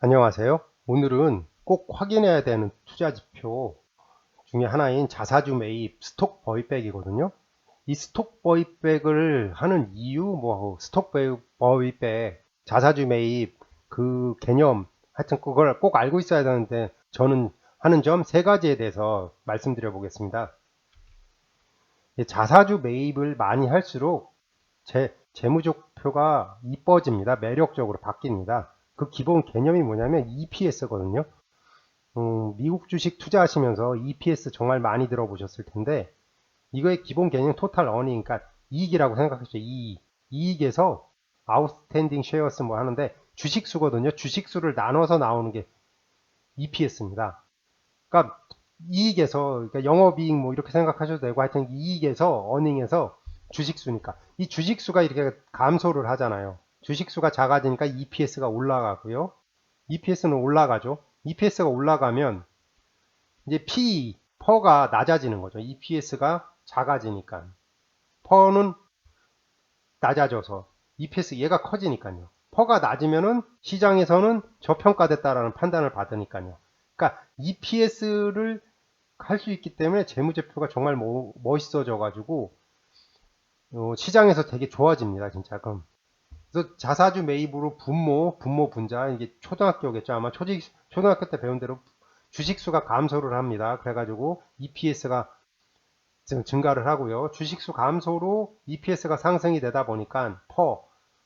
안녕하세요. 오늘은 꼭 확인해야 되는 투자 지표 중에 하나인 자사주 매입 스톡 버이백이거든요. 이 스톡 버이백을 하는 이유, 스톡 버이백, 자사주 매입 그 개념, 하여튼 그걸 꼭 알고 있어야 되는데 저는 하는 점 세 가지에 대해서 말씀드려 보겠습니다. 자사주 매입을 많이 할수록 제 재무제표가 이뻐집니다. 매력적으로 바뀝니다. 그 기본 개념이 뭐냐면 EPS거든요. 미국 주식 투자하시면서 EPS 정말 많이 들어보셨을 텐데 이거의 기본 개념 토탈 어닝, 그러니까 이익이라고 생각하시죠. 이익에서 아웃스탠딩 쉐어스 뭐 하는데 주식수거든요. 주식수를 나눠서 나오는 게 EPS입니다. 그러니까 이익에서, 그러니까 영업이익 뭐 이렇게 생각하셔도 되고, 하여튼 이익에서 어닝에서 주식수니까 이 주식수가 이렇게 감소를 하잖아요. 주식수가 작아지니까 EPS가 올라가고요. EPS는 올라가죠. EPS가 올라가면 이제 퍼가 낮아지는 거죠. EPS가 작아지니까. 퍼는 낮아져서 EPS 얘가 커지니까요. 퍼가 낮으면은 시장에서는 저평가됐다라는 판단을 받으니까요. 그러니까 EPS를 할 수 있기 때문에 재무제표가 정말 멋있어져 가지고 시장에서 되게 좋아집니다. 진짜. 그럼 그래서 자사주 매입으로 분모 분자, 이게 초등학교겠죠. 아마 초등학교 때 배운 대로 주식수가 감소를 합니다. 그래가지고 EPS가 증가를 하고요. 주식수 감소로 EPS가 상승이 되다 보니까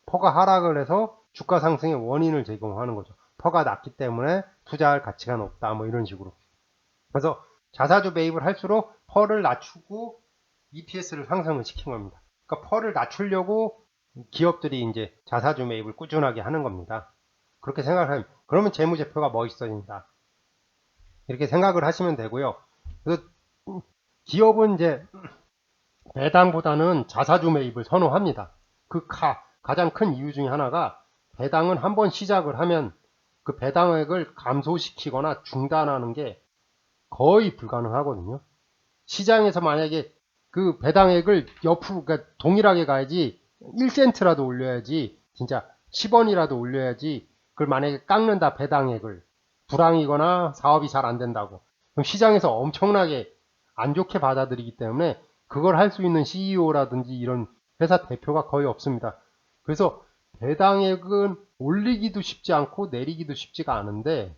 퍼가 하락을 해서 주가 상승의 원인을 제공하는 거죠. 퍼가 낮기 때문에 투자할 가치가 높다. 뭐 이런 식으로. 그래서 자사주 매입을 할수록 퍼를 낮추고 EPS를 상승을 시킨 겁니다. 그러니까 퍼를 낮추려고 기업들이 이제 자사주 매입을 꾸준하게 하는 겁니다. 그렇게 생각하면, 그러면 재무제표가 멋있어진다. 이렇게 생각을 하시면 되고요. 그래서 기업은 이제 배당보다는 자사주 매입을 선호합니다. 가장 큰 이유 중에 하나가 배당은 한번 시작을 하면 그 배당액을 감소시키거나 중단하는 게 거의 불가능하거든요. 시장에서 만약에 그 배당액을 옆으로, 그러니까 동일하게 가야지 1센트라도 올려야지, 진짜 10원이라도 올려야지, 그걸 만약에 깎는다 배당액을, 불황이거나 사업이 잘 안 된다고, 그럼 시장에서 엄청나게 안 좋게 받아들이기 때문에 그걸 할 수 있는 CEO라든지 이런 회사 대표가 거의 없습니다. 그래서 배당액은 올리기도 쉽지 않고 내리기도 쉽지가 않은데,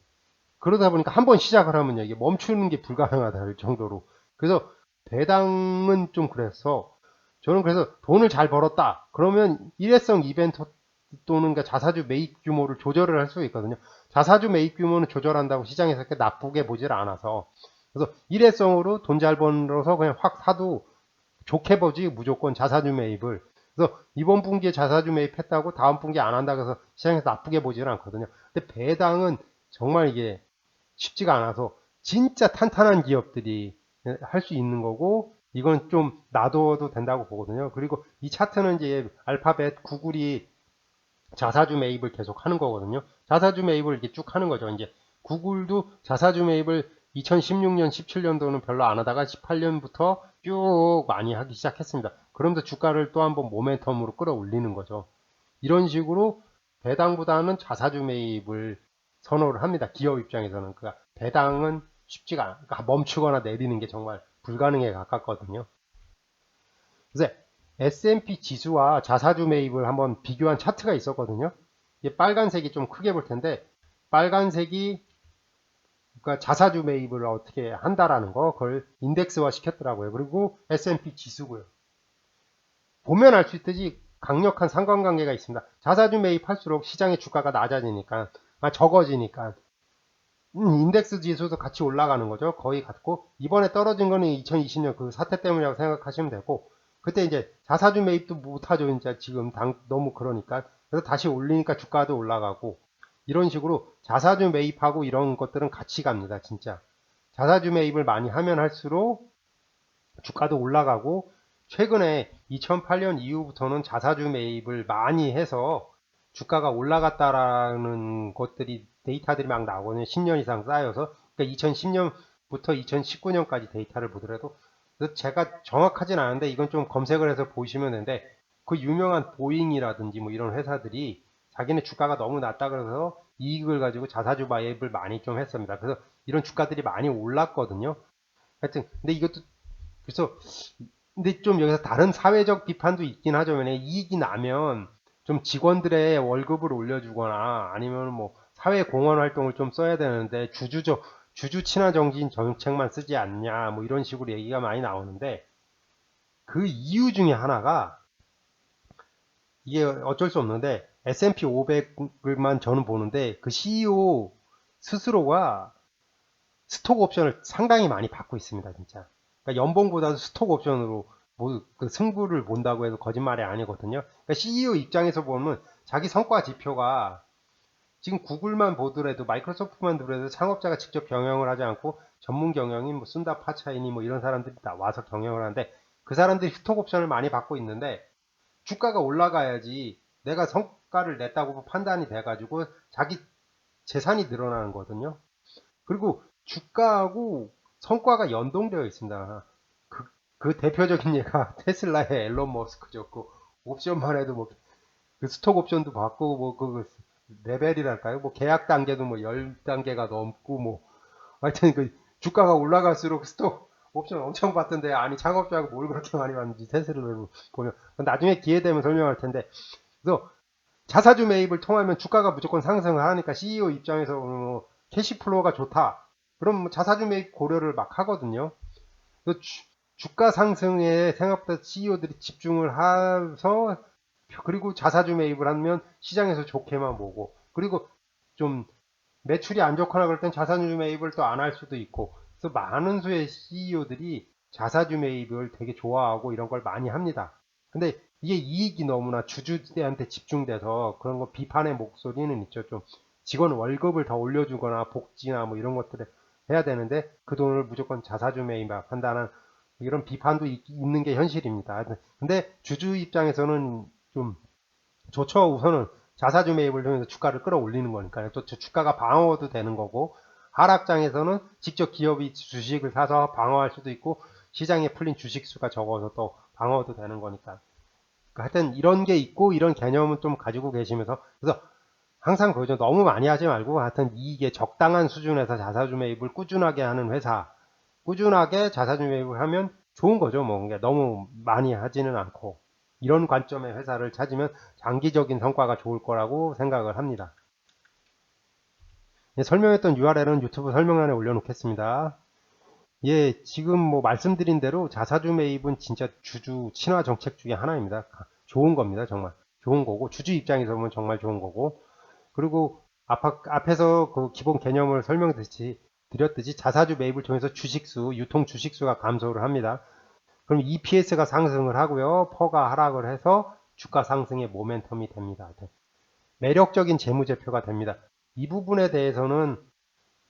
그러다 보니까 한번 시작을 하면 이게 멈추는 게 불가능하다 할 정도로. 그래서 배당은 좀 그래서 저는 그래서 돈을 잘 벌었다. 그러면 일회성 이벤트 또는 자사주 매입 규모를 조절을 할 수 있거든요. 자사주 매입 규모는 조절한다고 시장에서 그렇게 나쁘게 보질 않아서. 그래서 일회성으로 돈 잘 벌어서 그냥 확 사도 좋게 보지, 무조건 자사주 매입을. 그래서 이번 분기에 자사주 매입했다고 다음 분기에 안 한다 그래서 시장에서 나쁘게 보지는 않거든요. 근데 배당은 정말 이게 쉽지가 않아서 진짜 탄탄한 기업들이 할 수 있는 거고, 이건 좀 놔둬도 된다고 보거든요. 그리고 이 차트는 이제 알파벳 구글이 자사주 매입을 계속 하는 거거든요. 자사주 매입을 이렇게 쭉 하는 거죠. 이제 구글도 자사주 매입을 2016년, 17년도는 별로 안 하다가 18년부터 쭉 많이 하기 시작했습니다. 그러면서 주가를 또 한번 모멘텀으로 끌어올리는 거죠. 이런 식으로 배당보다는 자사주 매입을 선호를 합니다. 기업 입장에서는. 그러니까 배당은 쉽지가 않아. 그러니까 멈추거나 내리는 게 정말 불가능에 가깝거든요. 그래서 S&P 지수와 자사주 매입을 한번 비교한 차트가 있었거든요. 이게 빨간색이 좀 크게 볼 텐데, 빨간색이 그러니까 자사주 매입을 어떻게 한다라는 거, 그걸 인덱스화 시켰더라고요. 그리고 S&P 지수고요. 보면 알 수 있듯이 강력한 상관관계가 있습니다. 자사주 매입할수록 시장의 주가가 낮아지니까, 적어지니까, 인덱스 지수도 같이 올라가는 거죠. 거의 같고, 이번에 떨어진 거는 2020년 그 사태 때문이라고 생각하시면 되고, 그때 이제 자사주 매입도 못하죠. 이제 지금 너무 그러니까. 그래서 다시 올리니까 주가도 올라가고, 이런 식으로 자사주 매입하고 이런 것들은 같이 갑니다. 진짜. 자사주 매입을 많이 하면 할수록 주가도 올라가고, 최근에 2008년 이후부터는 자사주 매입을 많이 해서 주가가 올라갔다라는 것들이 데이터들이 막 나오거든요. 10년 이상 쌓여서. 그러니까 2010년부터 2019년까지 데이터를 보더라도, 그래서 제가 정확하진 않은데 이건 좀 검색을 해서 보시면 되는데, 그 유명한 보잉이라든지 뭐 이런 회사들이 자기네 주가가 너무 낮다 그래서 이익을 가지고 자사주 매입을 많이 좀 했습니다. 그래서 이런 주가들이 많이 올랐거든요. 하여튼 근데 이것도 그래서 근데 좀 여기서 다른 사회적 비판도 있긴 하죠. 왜냐 이익이 나면 좀 직원들의 월급을 올려주거나 아니면 뭐 사회 공헌 활동을 좀 써야 되는데 주주 친화 정신 정책만 쓰지 않냐 뭐 이런 식으로 얘기가 많이 나오는데 그 이유 중에 하나가 이게 어쩔 수 없는데 S&P 500을만 저는 보는데 그 CEO 스스로가 스톡 옵션을 상당히 많이 받고 있습니다, 진짜. 그러니까 연봉보다도 스톡 옵션으로 그 승부를 본다고 해도 거짓말이 아니거든요. 그러니까 CEO 입장에서 보면 자기 성과 지표가 지금 구글만 보더라도 마이크로소프트만 보더라도 창업자가 직접 경영을 하지 않고 전문 경영인 뭐 순다 파차이니 뭐 이런 사람들이 나와서 경영을 하는데 그 사람들이 스톡 옵션을 많이 받고 있는데 주가가 올라가야지 내가 성과를 냈다고 판단이 돼가지고 자기 재산이 늘어나는 거거든요. 그리고 주가하고 성과가 연동되어 있습니다. 그, 그 대표적인 예가 테슬라의 앨런 머스크죠. 그 옵션만 해도 뭐 그 스톡 옵션도 받고 뭐 그 레벨이랄까요? 뭐 계약 단계도 뭐 10단계가 넘고 뭐 하여튼 그 주가가 올라갈수록 스톡 옵션 엄청 받던데 아니 창업자가 뭘 그렇게 많이 받는지 테슬라로 보면 나중에 기회 되면 설명할 텐데 그래서 자사주 매입을 통하면 주가가 무조건 상승을 하니까 CEO 입장에서 뭐 캐시플로우가 좋다. 그럼 뭐 자사주 매입 고려를 막 하거든요. 주가 상승에 생각보다 CEO들이 집중을 해서 그리고 자사주 매입을 하면 시장에서 좋게만 보고 그리고 좀 매출이 안 좋거나 그럴 땐 자사주 매입을 또 안 할 수도 있고 그래서 많은 수의 CEO들이 자사주 매입을 되게 좋아하고 이런 걸 많이 합니다. 근데 이게 이익이 너무나 주주한테 집중돼서 그런 거 비판의 목소리는 있죠. 좀 직원 월급을 더 올려주거나 복지나 뭐 이런 것들을 해야 되는데 그 돈을 무조건 자사주 매입한다는 이런 비판도 있는 게 현실입니다. 근데 주주 입장에서는 좀 좋죠. 우선은 자사주 매입을 통해서 주가를 끌어올리는 거니까요. 또 주가가 방어도 되는 거고 하락장에서는 직접 기업이 주식을 사서 방어할 수도 있고 시장에 풀린 주식 수가 적어서 또 방어도 되는 거니까. 그러니까 하여튼 이런 게 있고 이런 개념은 좀 가지고 계시면서 그래서 항상 그거죠. 너무 많이 하지 말고 하여튼 이게 적당한 수준에서 자사주 매입을 꾸준하게 하는 회사 꾸준하게 자사주 매입을 하면 좋은 거죠. 뭐 너무 많이 하지는 않고 이런 관점의 회사를 찾으면 장기적인 성과가 좋을 거라고 생각을 합니다. 예, 설명했던 URL은 유튜브 설명란에 올려놓겠습니다. 예, 지금 뭐 말씀드린 대로 자사주 매입은 진짜 주주 친화 정책 중에 하나입니다. 좋은 겁니다. 정말 좋은 거고 주주 입장에서 보면 정말 좋은 거고 그리고 앞에서 그 기본 개념을 드렸듯이 자사주 매입을 통해서 주식수, 유통 주식수가 감소를 합니다. 그럼 EPS가 상승을 하고요. 퍼가 하락을 해서 주가 상승의 모멘텀이 됩니다. 매력적인 재무제표가 됩니다. 이 부분에 대해서는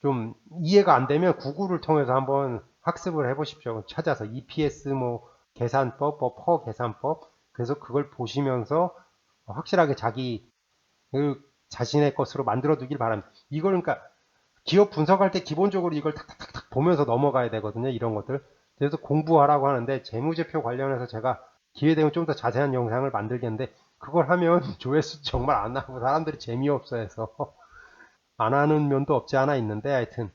좀 이해가 안 되면 구글을 통해서 한번 학습을 해보십시오. 찾아서 EPS 뭐 계산법, 뭐 퍼 계산법. 그래서 그걸 보시면서 확실하게 자기 자신의 것으로 만들어 두길 바랍니다. 이걸 그러니까 기업 분석할 때 기본적으로 이걸 탁탁탁탁 보면서 넘어가야 되거든요. 이런 것들. 그래서 공부하라고 하는데 재무제표 관련해서 제가 기회 되면 좀 더 자세한 영상을 만들겠는데 그걸 하면 조회수 정말 안 나오고 사람들이 재미없어 해서 안 하는 면도 없지 않아 있는데 하여튼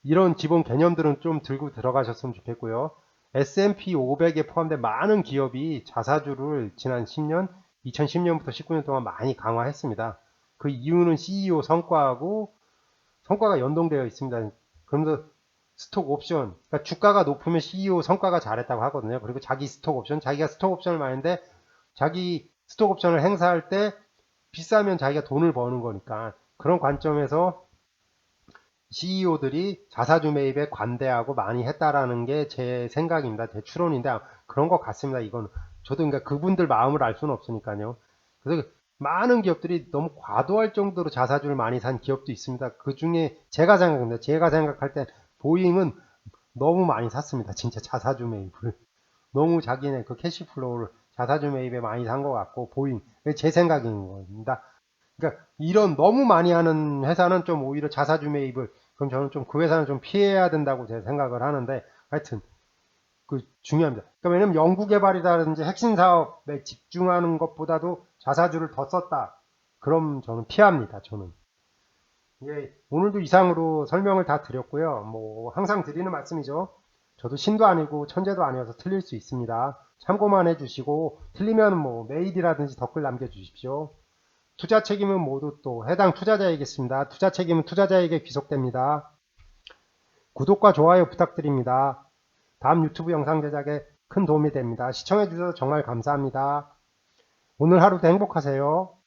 이런 기본 개념들은 좀 들고 들어가셨으면 좋겠고요. S&P 500에 포함된 많은 기업이 자사주를 지난 10년, 2010년부터 19년 동안 많이 강화했습니다. 그 이유는 CEO 성과가 연동되어 있습니다. 그러면서 스톡 옵션, 그러니까 주가가 높으면 CEO 성과가 잘했다고 하거든요. 그리고 자기 스톡 옵션, 자기가 스톡 옵션을 많은데 자기 스톡 옵션을 행사할 때 비싸면 자기가 돈을 버는 거니까 그런 관점에서 CEO들이 자사주 매입에 관대하고 많이 했다라는 게 제 생각입니다. 제 추론인데 그런 것 같습니다. 이건 저도 그러니까 그분들 마음을 알 수는 없으니까요. 그래서 많은 기업들이 너무 과도할 정도로 자사주를 많이 산 기업도 있습니다. 그 중에 제가 생각할 때 보잉은 너무 많이 샀습니다. 진짜 자사주 매입을 너무 자기네 그 캐시플로우를 자사주 매입에 많이 산 것 같고 보잉 제 생각인 겁니다. 그러니까 이런 너무 많이 하는 회사는 좀 오히려 자사주 매입을 그럼 저는 좀 그 회사는 좀 피해야 된다고 제가 생각을 하는데 하여튼 그 중요합니다. 그러니까 왜냐면 연구개발이라든지 핵심 사업에 집중하는 것보다도 자사주를 더 썼다. 그럼 저는 피합니다. 저는. 예, 오늘도 이상으로 설명을 다 드렸고요. 뭐 항상 드리는 말씀이죠. 저도 신도 아니고 천재도 아니어서 틀릴 수 있습니다. 참고만 해주시고 틀리면 뭐 메일이라든지 댓글 남겨주십시오. 투자 책임은 모두 또 해당 투자자에게있습니다. 투자 책임은 투자자에게 귀속됩니다. 구독과 좋아요 부탁드립니다. 다음 유튜브 영상 제작에 큰 도움이 됩니다. 시청해주셔서 정말 감사합니다. 오늘 하루도 행복하세요.